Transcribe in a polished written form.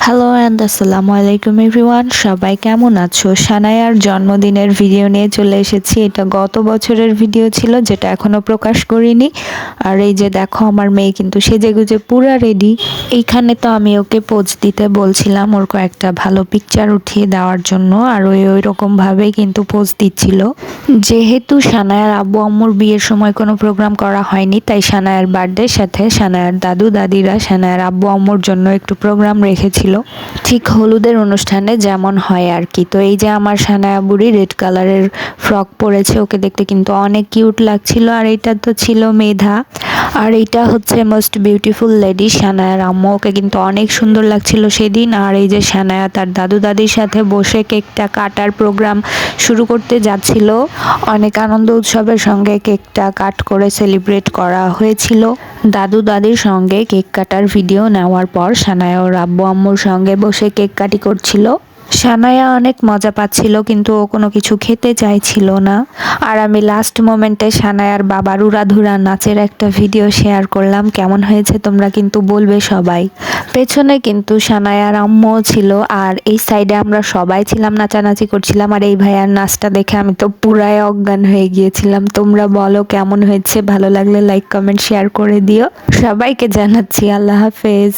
Hello and আসসালামু আলাইকুম everyone, সবাই কেমন আছো? সানায়ার জন্মদিনের ভিডিও নিয়ে চলে এসেছি। এটা গত বছরের ভিডিও ছিল, যেটা এখনো প্রকাশ করিনি। আর এই যে দেখো, আমার মেয়ে কিন্তু সেজেগুজে পুরা রেডি। এইখানে তো আমি ওকে পোজ দিতে বলছিলাম, ওর কয়েকটা ভালো পিকচার উঠিয়ে দেওয়ার জন্য, আর ওই রকম ভাবেই কিন্তু পোজ দিচ্ছিল। যেহেতু সানায়ার আব্বু আম্মুর বিয়ের সময় কোনো প্রোগ্রাম করা হয়নি, তাই সানায়ার বার্থডের সাথে সানায়ার দাদু দাদিরা সানায়ার আব্বু আম্মুর জন্য একটু প্রোগ্রাম রেখেছিল, ঠিক হলুদের অনুষ্ঠানে যেমন হয় আর কি। তো এই যে আমার সানায়া বুড়ি রেড কালারের ফ্রক পরেছে, ওকে দেখতে কিন্তু অনেক কিউট লাগছিল। আর এটা তো ছিল মেধা, আর এইটা হচ্ছে মোস্ট বিউটিফুল লেডি সানায়ার আম্মু। ওকে কিন্তু অনেক সুন্দর লাগছিল সেদিন। আর এই যে সানায়া তার দাদু দাদির সাথে বসে কেকটা কাটার প্রোগ্রাম শুরু করতে যাচ্ছিল। অনেক আনন্দ উৎসবের সঙ্গে কেকটা কাট করে সেলিব্রেট করা হয়েছিল। দাদু দাদির সঙ্গে কেক কাটার ভিডিও নেওয়ার পর সানায়া ওর আব্বু আম্মুর সঙ্গে বসে কেক কাটি করছিল। সানায়া অনেক মজা পাচ্ছিল, কিন্তু ও কোনো কিছু খেতে চাইছিল না। আর আমি লাস্ট মোমেন্টে সানায়ার বাবার উড়াধুরা নাচের একটা ভিডিও শেয়ার করলাম। কেমন হয়েছে তোমরা কিন্তু বলবে সবাই। পেছনে কিন্তু সানায়ার আম্মুও ছিল, আর এই সাইডে আমরা সবাই ছিলাম, নাচানাচি করছিলাম। আর এই ভাইয়ার নাচটা দেখে আমি তো পুরাই অজ্ঞান হয়ে গিয়েছিলাম। তোমরা বলো কেমন হয়েছে, ভালো লাগলে লাইক কমেন্ট শেয়ার করে দিও। সবাইকে জানাচ্ছি আল্লাহ হাফেজ।